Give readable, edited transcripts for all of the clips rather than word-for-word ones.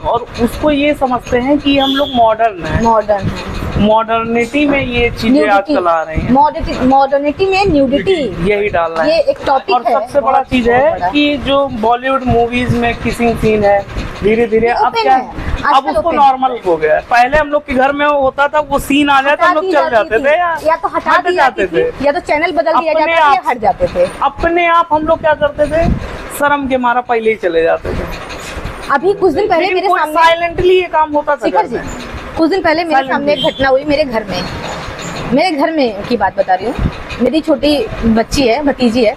और उसको ये समझते हैं कि हम लोग मॉडर्न हैं। मॉडर्निटी में ये चीजें आजकल आ रही हैं। मॉडर्निटी में न्यूडिटी यही डालना है। ये एक टॉपिक और है। सबसे बड़ा चीज है कि जो बॉलीवुड मूवीज में किसिंग सीन है, धीरे धीरे अब क्या है, अब उसको नॉर्मल हो गया है। पहले हम लोग के घर में होता था, वो सीन आ जाए तो हम लोग चल जाते थे या तो हटा दी जाते थे, या तो चैनल बदल दिया जाता था, या हट जाते थे। अपने आप हम लोग क्या करते थे, शर्म के मारा पहले ही चले जाते थे। अभी कुछ दिन पहले मेरे सामने साइलेंटली ये काम होता था। शिखर जी, कुछ दिन पहले मेरे सामने एक घटना हुई मेरे घर में की बात बता रही हूँ। मेरी छोटी बच्ची है, भतीजी है।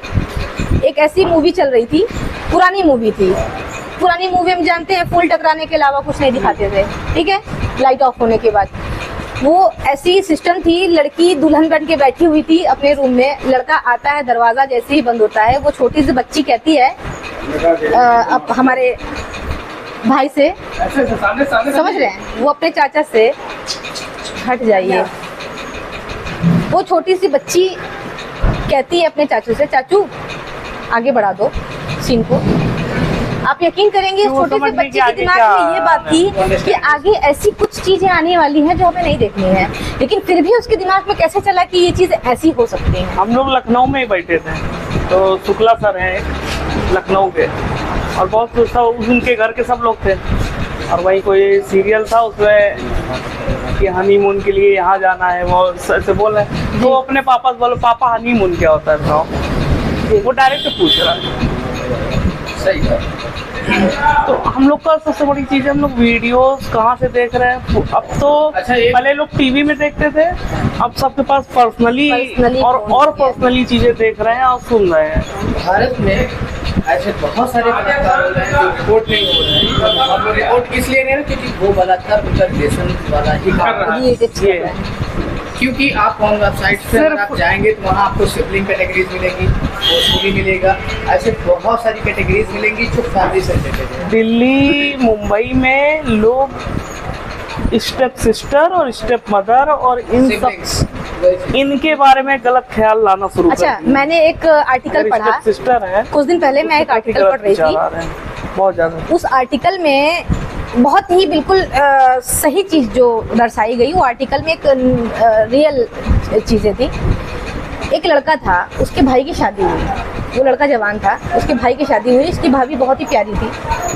एक ऐसी मूवी चल रही थी, पुरानी मूवी थी। पुरानी मूवी हम जानते हैं फूल टकराने के अलावा कुछ नहीं दिखाते थे, ठीक है, लाइट ऑफ होने के बाद। वो ऐसी सिस्टम थी, लड़की दुल्हन बन के बैठी हुई थी अपने रूम में, लड़का आता है, दरवाजा जैसे ही बंद होता है, वो छोटी सी बच्ची कहती है अब हमारे भाई से, समझ रहे हैं, वो अपने चाचा से, हट जाइए। वो छोटी सी बच्ची कहती है अपने चाचू से, चाचू आगे बढ़ा दो सीन को। आप यकीन करेंगे इस छोटे से बच्चे के दिमाग में ये बात थी कि आगे ऐसी कुछ चीजें आने वाली हैं जो हमें नहीं देखनी है, लेकिन फिर भी उसके दिमाग में कैसे चला कि ये चीज ऐसी हो सकती है। हम लोग लखनऊ में ही बैठे थे, तो शुक्ला सर हैं लखनऊ के, और बहुत उनके घर के सब लोग थे, और वहीं कोई सीरियल था उसमें कि हनीमून के लिए यहाँ जाना है, वो ऐसे बोल रहे हैं। तो अपने पापा से बोलो, पापा हनीमून क्या होता है बताओ। वो डायरेक्ट पूछ रहा है। सही है। तो हम लोग का सबसे बड़ी चीज है, हम लोग वीडियोस कहाँ से देख रहे हैं। अब तो पहले लोग टीवी में देखते थे, अब सबके पास पर्सनली और पर्सनली चीजें देख रहे हैं और सुन रहे हैं। भारत में ऐसे बहुत सारे बलात्कार हो रहे हैं जो रिपोर्ट नहीं हो रहे हैं। और रिपोर्ट इसलिए नहीं है क्योंकि वो बलात्कार उनका रिलेशन वाला ही कर रहा है। क्योंकि आप ऑन वेबसाइट से अगर आप जाएंगे तो वहाँ आपको सिबलिंग कैटेगरीज मिलेगी, भोजपुरी मिलेगा, ऐसे बहुत सारी कैटेगरीज मिलेंगी जो फैमिली से रिलेटेड है। दिल्ली मुंबई में लोग स्टेप सिस्टर और स्टेप मदर और इनके बारे में गलत ख्याल लाना शुरू कर दिया। मैंने एक आर्टिकल पढ़ा, सिस्टर है, कुछ दिन पहले मैं एक आर्टिकल पढ़ रही थी, बहुत ज्यादा। उस आर्टिकल में बहुत ही बिल्कुल सही चीज जो दर्शाई गई, वो आर्टिकल में एक रियल चीजें थी। एक लड़का था, उसके भाई की शादी हुई, वो लड़का जवान था, उसके भाई की शादी हुई, उसकी भाभी बहुत ही प्यारी थी,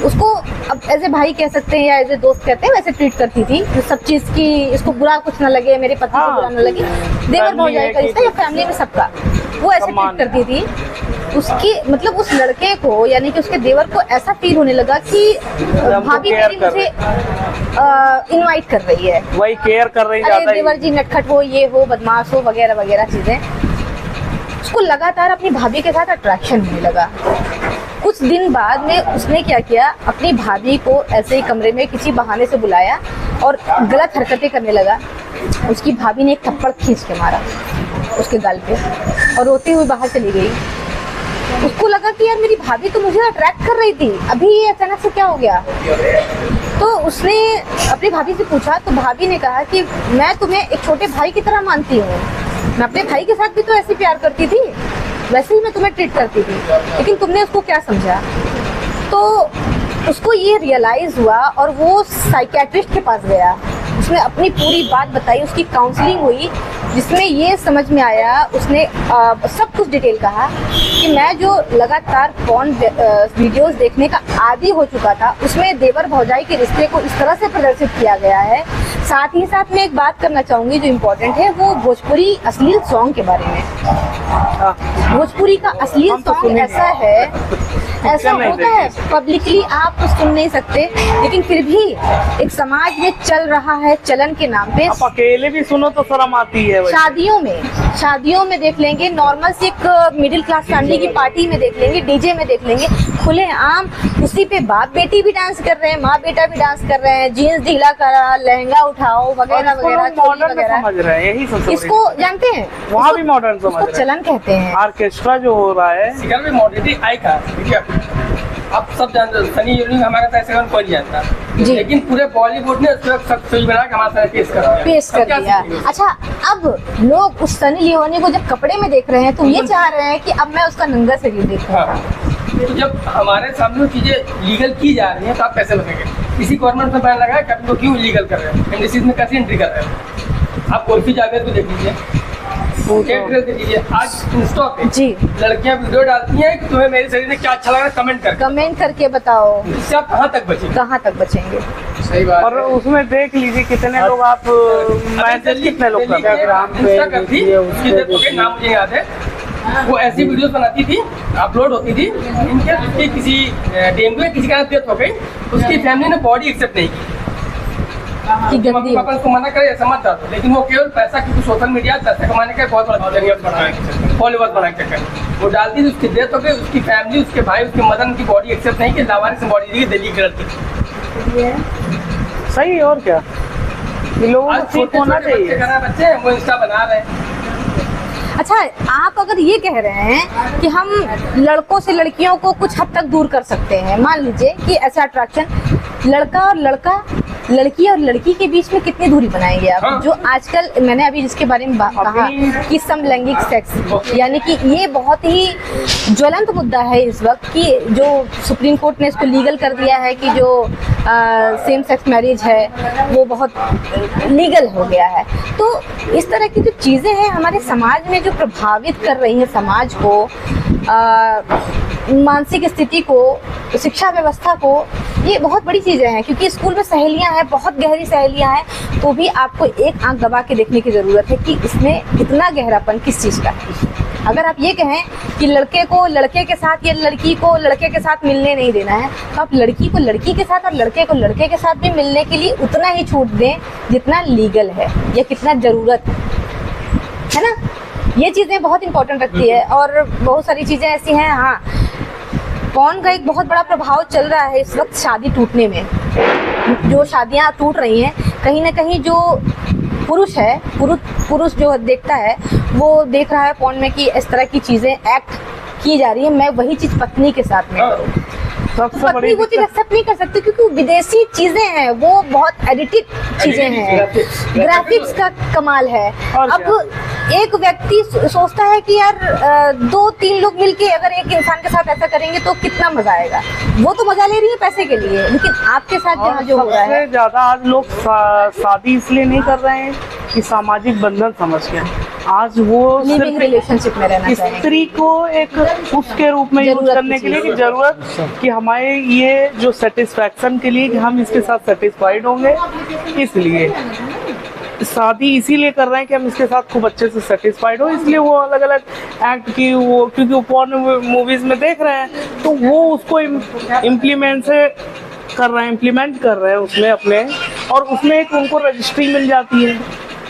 उसको अब एज ए भाई कह सकते हैं या एज ए दोस्त कहते हैं, वैसे ट्रीट करती थी। सब चीज की इसको बुरा कुछ ना लगे, मेरे पति को बुरा ना लगे, देवर भौजाई का रिश्ता या फैमिली में सबका, वो ऐसे ट्रीट करती थी। उसकी मतलब उस लड़के को, यानी कि उसके देवर को ऐसा फील होने लगा कि भाभी मेरी मुझे इनवाइट कर रही है, वही केयर कर रही है, अरे देवर जी नटखट हो, ये हो, बदमाश हो, वगैरह वगैरह चीजें। उसको लगातार अपनी भाभी के साथ अट्रैक्शन होने लगा। कुछ दिन बाद में उसने क्या किया, अपनी भाभी को ऐसे ही कमरे में किसी बहाने से बुलाया और गलत हरकतें करने लगा। उसकी भाभी ने एक थप्पड़ खींच के मारा उसके गाल पे और रोते हुए बाहर चली गई। उसको लगा कि यार मेरी भाभी तो मुझे अट्रैक्ट कर रही थी, अभी ये अचानक से क्या हो गया। तो उसने अपनी भाभी से पूछा, तो भाभी ने कहा कि मैं तुम्हें एक छोटे भाई की तरह मानती हूँ, मैं अपने भाई के साथ भी तो ऐसे प्यार करती थी, वैसे ही मैं तुम्हें ट्रीट करती थी, लेकिन तुमने उसको क्या समझा। तो उसको ये रियलाइज हुआ और वो साइकियाट्रिस्ट के पास गया, उसने अपनी पूरी बात बताई, उसकी काउंसलिंग हुई, जिसमें ये समझ में आया, उसने सब कुछ डिटेल कहा कि मैं जो लगातार पॉर्न वीडियोस देखने का आदी हो चुका था, उसमें देवर भौजाई के रिश्ते को इस तरह से प्रदर्शित किया गया है। साथ ही साथ मैं एक बात करना चाहूँगी जो इम्पोर्टेंट है, वो भोजपुरी अश्लील सॉन्ग के बारे में। भोजपुरी का अश्लील सॉन्ग ऐसा है, ऐसा होता है पब्लिकली आप तो सुन नहीं सकते, लेकिन फिर भी एक समाज में चल रहा है चलन के नाम पे। आप अकेले भी सुनो तो शर्म आती है। शादियों में देख लेंगे, नॉर्मल से एक मिडिल क्लास फैमिली की पार्टी में देख लेंगे, डीजे में देख लेंगे, खुले आम उसी पे बाप बेटी भी डांस कर रहे हैं, माँ बेटा भी डांस कर रहे हैं, जीन्स ढीला करा, लहंगा उठाओ वगैरह वगैरह। यही इसको जानते हैं, वहाँ भी मॉडर्न समझ रहे हैं, चलन कहते हैं। ऑर्केस्ट्रा जो हो रहा है मॉडर्निटी आई का, ठीक है, अब सब जानते हैं, सनी लियोनी हमारा तो ऐसे कोई नहीं जानता, लेकिन पूरे बॉलीवुड ने फिल्म बना के हमारे साथ पेश कर दिया। अच्छा, अब लोग उस सनी लियोनी को जब कपड़े में देख रहे हैं तो ये चाह रहे हैं कि अब मैं उसका नंगा शरीर देखूं। तो जब हमारे सामने वो चीज़ें लीगल की जा रही हैं तो आप कैसे लगेंगे? किसी गवर्नमेंट में बैन लगा है कि आप इनको क्यों इलीगल कर रहे हैं, इंडस्ट्रीज में कैसे एंट्री कर रहे हैं? आप कोई भी जावेद को देख लीजिए, देख लीजिए, आज इंस्टा पे जी लड़कियां वीडियो डालती हैं कि तुम्हें मेरे शरीर से क्या अच्छा लग रहा है, कमेंट करके बताओ, इससे आप कहाँ तक बचेंगे? सही बात और उसमें देख लीजिए कितने लोग आप मैसेज कितने लोग करते हैं। इंस्टा करती उसकी देख के नाम मुझे याद है, वो ऐसी वीडियोस बनाती थी, अपलोड होती थी, इनके उसकी किसी डेंगू या किसी का डेथ हो गई, उसकी फैमिली ने बॉडी एक्सेप्ट नहीं की कि गंदी पापा उसको मना करे ऐसा मत डालो, लेकिन वो केवल पैसा, क्योंकि सोशल मीडिया पैसा कमाने का बहुत बड़ा जरिया बनाया, फॉलोवर्स बनाने के चक्कर वो डालती थी, उसकी डेथ हो गई, उसकी फैमिली, उसके भाई, उसके मदर उनकी बॉडी एक्सेप्ट नहीं की, लावारिस बॉडी दी, दिल्ली गलती सही है और क्या, ये लोगों को ठीक होना चाहिए। बच्चे वो इंस्टा बना रहे हैं। अच्छा, आप अगर ये कह रहे हैं कि हम लड़कों से लड़कियों को कुछ हद तक दूर कर सकते हैं, मान लीजिए कि ऐसा अट्रैक्शन लड़का और लड़का, लड़की और लड़की के बीच में कितनी दूरी बनाएंगे आप? हाँ। जो आजकल मैंने अभी जिसके बारे में कहा कि समलैंगिक सेक्स, यानी कि ये बहुत ही ज्वलंत मुद्दा है इस वक्त, कि जो सुप्रीम कोर्ट ने इसको लीगल कर दिया है कि जो सेम सेक्स मैरिज है वो बहुत लीगल हो गया है। तो इस तरह की जो चीज़ें हैं हमारे समाज में जो प्रभावित कर रही हैं समाज को, मानसिक स्थिति को, शिक्षा व्यवस्था को, ये बहुत बड़ी चीज़ें हैं। क्योंकि स्कूल में सहेलियां हैं, बहुत गहरी सहेलियां हैं, तो भी आपको एक आंख दबा के देखने की ज़रूरत है कि इसमें इतना गहरापन किस चीज़ का है। अगर आप ये कहें कि लड़के को लड़के के साथ या लड़की को लड़के के साथ मिलने नहीं देना है, तो आप लड़की को लड़की के साथ और लड़के को लड़के के साथ भी मिलने के लिए उतना ही छूट दें जितना लीगल है या कितना ज़रूरत है ना। ये चीज़ें बहुत इंपॉर्टेंट रखती है। और बहुत सारी चीज़ें ऐसी हैं, हाँ, कौन का एक बहुत बड़ा प्रभाव चल रहा है इस वक्त शादी टूटने में। जो शादियां टूट रही हैं, कहीं ना कहीं जो पुरुष है, पुरुष जो देखता है वो देख रहा है फोन में कि इस तरह की चीज़ें एक्ट की जा रही है, मैं वही चीज़ पत्नी के साथ में करूँ। सबसे पत्नी बड़ी वो चीज़ एक्सेप्ट नहीं कर सकती क्योंकि वो विदेशी चीज़ें हैं, वो बहुत एडिटेड चीज़ें हैं, ग्राफिक्स का कमाल है। अब एक व्यक्ति सोचता है कि यार 2-3 लोग मिलके अगर एक इंसान के साथ ऐसा करेंगे तो कितना मजा आएगा। वो तो मजा ले रही है पैसे के लिए, लेकिन आपके साथ जहाँ जो हो रहा है, सबसे ज्यादा आज लोग शादी इसलिए नहीं कर रहे हैं कि सामाजिक बंधन समझ के, आज वो लिविंग रिलेशनशिप में रहना चाहिए, स्त्री को एक उसके रूप में यूज करने के लिए, कि जरूरत कि हमारे ये जो सेटिस्फैक्शन के लिए कि हम इसके साथ सेटिस्फाइड होंगे, इसलिए शादी इसीलिए कर रहे हैं कि हम इसके साथ खूब अच्छे से सेटिस्फाइड हो, इसलिए वो अलग अलग एक्ट की, वो क्योंकि वो पॉर्न मूवीज में देख रहे हैं तो वो उसको इम्प्लीमेंट कर रहे हैं उसमें अपने, और उसमें एक उनको रजिस्ट्री मिल जाती है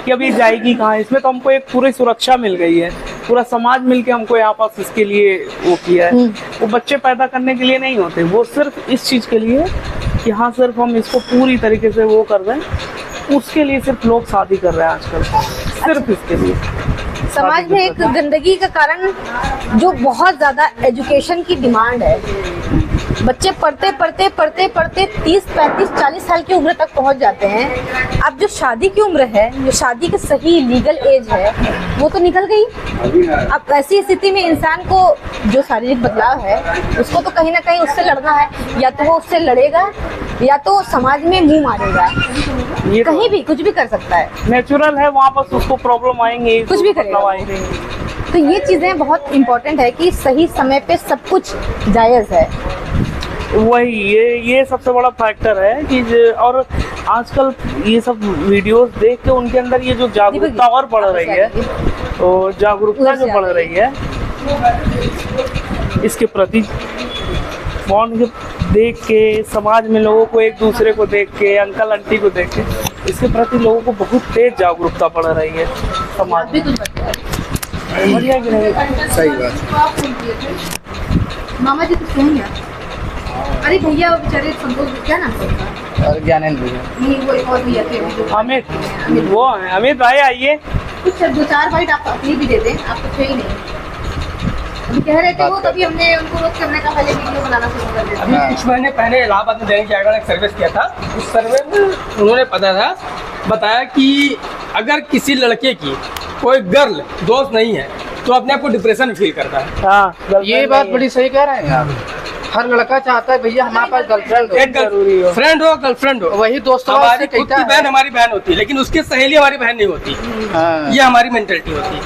कि अब ये जाएगी कहाँ। इसमें तो हमको एक पूरी सुरक्षा मिल गई है, पूरा समाज मिलके हमको यहाँ पास इसके लिए वो किया है। वो बच्चे पैदा करने के लिए नहीं होते, वो सिर्फ इस चीज़ के लिए कि हाँ सिर्फ हम इसको पूरी तरीके से वो कर रहे हैं, उसके लिए सिर्फ लोग शादी कर रहे हैं आजकल, सिर्फ इसके लिए। समाज में एक गंदगी का कारण जो बहुत ज़्यादा एजुकेशन की डिमांड है, बच्चे पढ़ते 30, 35, 40 साल की उम्र तक पहुंच जाते हैं। अब जो शादी की उम्र है, जो शादी की सही लीगल एज है, वो तो निकल गई। अब ऐसी स्थिति में इंसान को जो शारीरिक बदलाव है उसको तो कहीं ना कहीं उससे लड़ना है, या तो वो उससे लड़ेगा या तो समाज में मुंह मारेगा, ये कहीं भी कुछ भी कर सकता है, नेचुरल है, वहाँ पर उसको प्रॉब्लम आएंगे, कुछ भी करेगा। तो ये चीज़ें बहुत इम्पोर्टेंट है कि सही समय पे सब कुछ जायज़ है। वही ये सबसे बड़ा फैक्टर है कि और आजकल ये सब वीडियोस देख के उनके अंदर ये जो जागरूकता और बढ़ रही है, तो जागरूकता जो बढ़ रही है इसके प्रति, फोन के देख के समाज में लोगों को, एक दूसरे को देख के, अंकल आंटी को देख के, इसके प्रति लोगों को बहुत तेज जागरूकता बढ़ रही है समाज में। बढ़िया कि नहीं? सही बात। मामा जी कुछ कहेंगे? अरे भैया बेचारे संतोष, क्या नाम है? और ज्ञानेंद्र भैया, नहीं वो एक और भैया थे जो अमित, वो है अमित भाई, आइए। कुछ 2-4 बाइट आप अपनी भी दे दें, आप कुछ है ही नहीं। अभी कह रहे थे वो, तभी हमने उनको रोक करने का पहले वीडियो बनाना शुरू कर दिया। अभी कुछ महीने पहले इलाहाबाद में दैनिक जागरण एक सर्विस किया था, उस सर्वे में उन्होंने बताया कि अगर किसी लड़के की कोई गर्ल दोस्त नहीं है तो अपने आप को डिप्रेशन फील करता है। हाँ, ये बात बड़ी सही कह रहे हैं आप। हर लड़का चाहता है भैया हमारे पास गर्लफ्रेंड एक फ्रेंड हो गर्लफ्रेंड हो। वही दोस्तों हमारी खुद की बहन हमारी बहन होती है, लेकिन उसकी सहेली हमारी बहन नहीं होती। हाँ। ये हमारी मेंटलिटी होती है।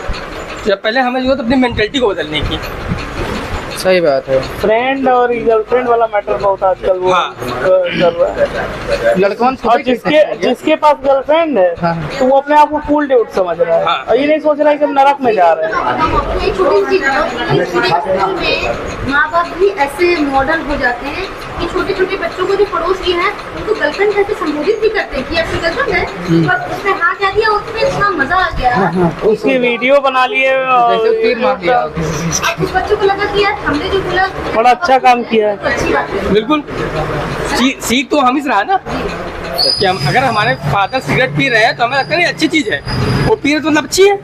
जब पहले हमें जरूरत अपनी मेंटलिटी को बदलने की। सही बात है। फ्रेंड और गर्लफ्रेंड वाला मैटर बहुत आजकल वो कर रहा है। लड़कों और जिसके पास गर्लफ्रेंड है हाँ। तो वो अपने आप को कूल ड्यूड समझ रहा है और ये नहीं सोच रहा है कि हम नरक में जा रहे हैं। माँ बाप भी ऐसे मॉडल हो जाते हैं कि छोटे छोटे बच्चों को जो पड़ोसी हैं उनको गर्लफ्रेंड करके संबोधित भी करते हैं कि आपकी गर्लफ्रेंड है, पर उसने हाँ कह दिया, उसमें इतना मजा आ गया, उसकी वीडियो बना लिए अब उस बच्चों को लगा कि यार हमने जो बोला बड़ा अच्छा काम किया है। अच्छी बात है। बिल्कुल सीख तो हम ही से रहा ना कि हम अगर हमारे फादर सिगरेट पी रहे हैं तो हमें लगता है अच्छी चीज है, वो पी रहे तो मतलब अच्छी है।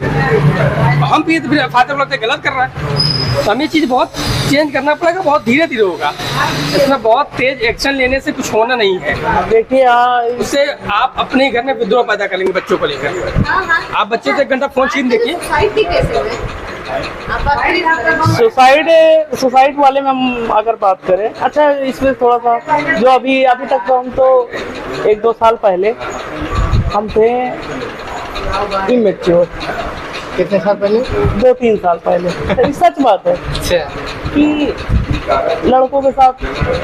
हम पिए तो फिर फादर को लगता है गलत कर रहा है। तो हमें ये चीज बहुत चेंज करना पड़ेगा, बहुत धीरे धीरे होगा। इसमें बहुत तेज एक्शन लेने से कुछ होना नहीं है। देखिए उससे आप अपने घर में विद्रोह पैदा करेंगे बच्चों को लेकर। आप बच्चे से 1 घंटा फोन छीन देखिए। सुसाइड वाले में हम अगर बात करें, अच्छा इसमें थोड़ा सा जो अभी तक तो हम तो 1-2 साल पहले हम थे इमेच्योर। कितने साल पहले? 2-3 साल पहले। सच बात है कि लड़कों के साथ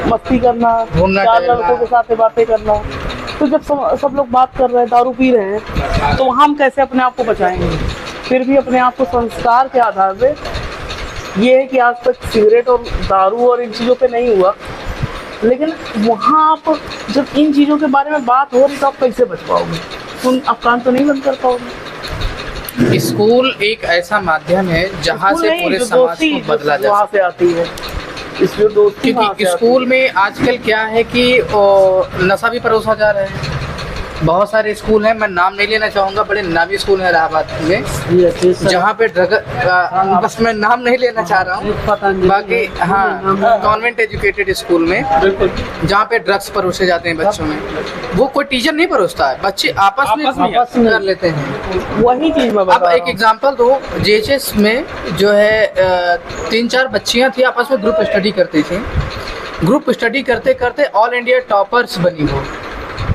मस्ती करना, 4 लड़कों के साथ बातें करना, तो जब सब लोग बात कर रहे हैं, दारू पी रहे हैं, तो हम कैसे अपने आप को बचाएंगे? फिर भी अपने आप को संस्कार के आधार पे ये है कि आज तक सिगरेट और दारू और इन चीज़ों पे नहीं हुआ, लेकिन वहाँ आप जब इन चीज़ों के बारे में बात हो रही तो आप कैसे बच पाओगे? आप कान तो नहीं बंद कर पाओगे। स्कूल एक ऐसा माध्यम है जहाँ से पूरे समाज को बदला जा वहाँ से आती है, इसलिए दोस्ती। क्योंकि स्कूल में आजकल क्या है कि नशा भी परोसा जा रहा है। बहुत सारे स्कूल हैं, मैं नाम नहीं लेना चाहूँगा, बड़े नामी स्कूल हैं इलाहाबाद में, जहाँ पे ड्रग बस मैं नाम नहीं लेना चाह रहा हूँ, बाकी हाँ गवर्नमेंट एजुकेटेड स्कूल में जहाँ पे ड्रग्स परोसे जाते हैं बच्चों में, वो कोई टीचर नहीं परोसता है, बच्चे आपस में कर लेते हैं। वही चीज मैं अब एक एग्जांपल दो, JHS में जो है 3-4 बच्चियाँ थी, आपस में ग्रुप स्टडी करती थी। ग्रुप स्टडी करते करते ऑल इंडिया टॉपर्स बनी वो,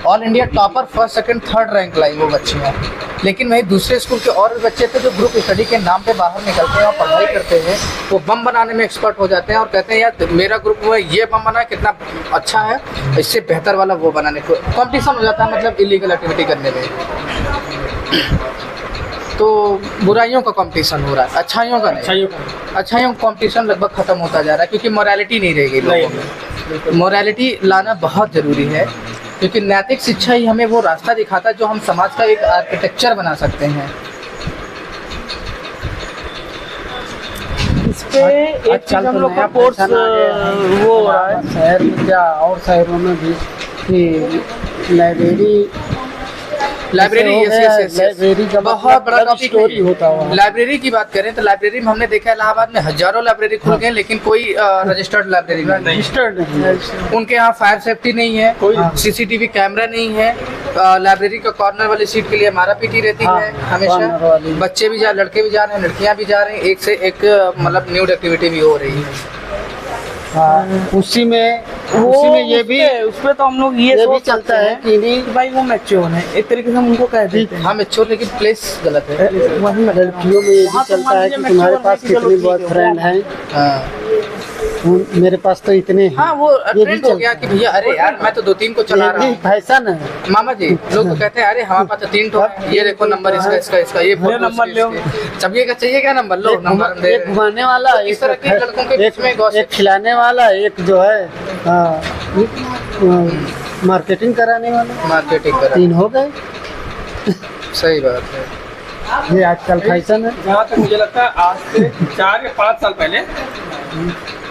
all India topper 1st, 2nd, 3rd rank लाई वो बच्चियाँ। लेकिन वही दूसरे स्कूल के और भी बच्चे थे जो ग्रुप स्टडी के नाम पे बाहर निकलते हैं और पढ़ाई करते हैं, वो बम बनाने में एक्सपर्ट हो जाते हैं और कहते हैं यार मेरा ग्रुप वो ये बम बना कितना अच्छा है, इससे बेहतर वाला वो बनाने को कॉम्पिटिशन हो जाता है, मतलब इलीगल एक्टिविटी करने में। तो बुराइयों का कंपटीशन हो रहा है, अच्छाइयों का नहीं। अच्छाइयों का कंपटीशन लगभग खत्म होता जा रहा है, क्योंकि मोरालिटी नहीं रहेगी लोगों में। मोरालिटी लाना बहुत ज़रूरी है, क्योंकि नैतिक शिक्षा ही हमें वो रास्ता दिखाता है जो हम समाज का एक आर्किटेक्चर बना सकते हैं। इस पे एक चीज हम लोग का कोर्स वो हो रहा है शहर में, क्या और शहरों में भी कि लाइब्रेरी लाइब्रेरी का बहुत बड़ा स्टोरी होता है। लाइब्रेरी की बात करें तो लाइब्रेरी में हमने देखा इलाहाबाद में हजारों लाइब्रेरी खुल गए, लेकिन कोई रजिस्टर्ड लाइब्रेरी नहीं। उनके यहाँ फायर सेफ्टी नहीं है, कोई CCTV कैमरा नहीं है। लाइब्रेरी का कॉर्नर वाली सीट के लिए मारा पीटी रहती है हमेशा। बच्चे भी लड़के भी जा रहे हैं, लड़कियां भी जा रहे हैं, एक से एक मतलब न्यूड एक्टिविटी भी हो रही है। उसी में ये भी उसपे तो हम लोग ये भी चलता है कि नहीं भाई वो मैच्योर है, एक तरीके से हम उनको कह देते हैं। हाँ मैच्योर, लेकिन प्लेस गलत है। लड़कियों में ये भी चलता है कि तुम्हारे पास कितने बॉयफ्रेंड हैं। मेरे पास तो इतने हैं। हाँ वो ट्रेंड हो गया कि भैया अरे यार मैं तो 2-3 को चला रहा हूँ। फैशन है मामा जी, लोग तो कहते हैं अरे हमारे पास तो 3 ठो है, ये देखो नंबर इसका ये नंबर लो, चाहिए क्या नंबर लो, नंबर एक घुमाने वाला, इस तरह के लड़कों के बीच में एक खिलाने वाला, एक जो है मार्केटिंग कराने वाला, मार्केटिंग करा, 3 हो गए। सही बात है, ये आजकल फैशन है। जहाँ तक मुझे लगता है आज से 4 या 5 साल पहले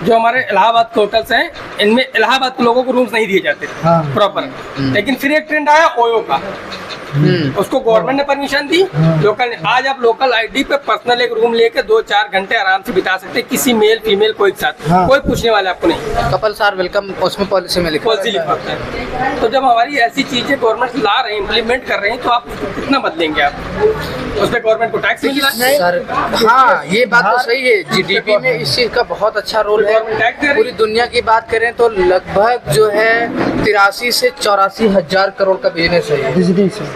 जो हमारे इलाहाबाद के होटल्स हैं, इनमें इलाहाबाद के लोगों को रूम्स नहीं दिए जाते प्रॉपर। लेकिन फिर एक ट्रेंड आया ओयो का, उसको गवर्नमेंट ने परमिशन दी, लोकल ने। आज आप लोकल आईडी पे पर्सनल एक रूम लेके 2-4 घंटे आराम से बिता सकते हैं, किसी मेल फीमेल कोई के साथ, हाँ। कोई पूछने वाला आपको नहीं। कपल्स आर वेलकम उसमें पॉलिसी में लिखा पॉलिसी लिखा होता है। तो जब हमारी ऐसी चीजें गवर्नमेंट ला रहे हैं, इम्प्लीमेंट कर रहे हैं, तो आप कितना बदलेंगे आप? उस पर गवर्नमेंट को टैक्स नहीं है सर। हाँ, ये बात तो सही है, जीडीपी में इस चीज का बहुत अच्छा रोल है। पूरी दुनिया की बात करें तो लगभग जो है 83 से 84 हजार करोड़ का बिजनेस है ये। बिजनेस है।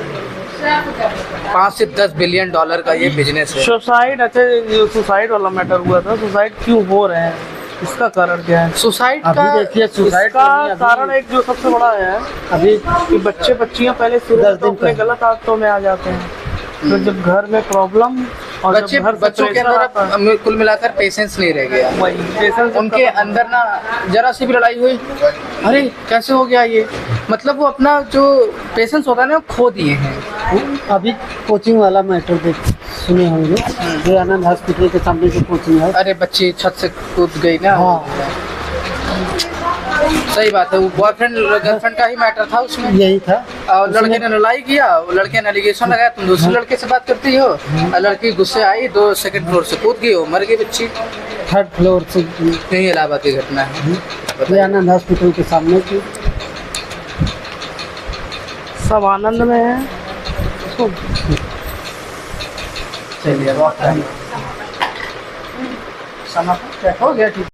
5 से 10 बिलियन डॉलर का ये बिजनेस है। सुसाइड, अच्छा जो सुसाइड वाला मैटर हुआ था, सुसाइड क्यों हो रहे हैं, इसका कारण क्या है? सुसाइड अभी का देखिए सुसाइड इसका कारण एक जो सबसे बड़ा है अभी कि बच्चे बच्चियां पहले शुरू 10 में तो दिन अपने पहले। गलत आदतों में आ जाते हैं, तो जब घर में प्रॉब्लम और बच्चे जब घर से बच्चों के प्रेशर आता है, अंदर कुल मिलाकर पेशेंस नहीं रह गया। वही पेशेंस उनके अंदर ना जरा सी भी लड़ाई हुई, अरे कैसे हो गया ये, मतलब वो अपना जो पेशेंस होता है ना वो खो दिए हैं। अभी कोचिंग वाला मैटर देख सुने होंगे, जो आनंद हॉस्पिटल के सामने जो कोचिंग है। अरे बच्ची छत से कूद गई ना। हाँ, सही बात है, वो बॉयफ्रेंड गर्लफ्रेंड का ही मैटर था उसमें। यही था। और लड़के ने लड़ाई किया, वो लड़के ने एलिगेशन लगाया तुम दूसरे लड़के से बात करती हो, और लड़की गुस्से आई 2 सेकंड फ्लोर से कूद गई, वो मर गई बच्ची। 3rd फ्लोर से यही इलाहाबाद की घटना है। ये आनंद हॉस्पिटल के सामने की। सब आनंद में है। चलिए, समाप्त हो गया, ठीक।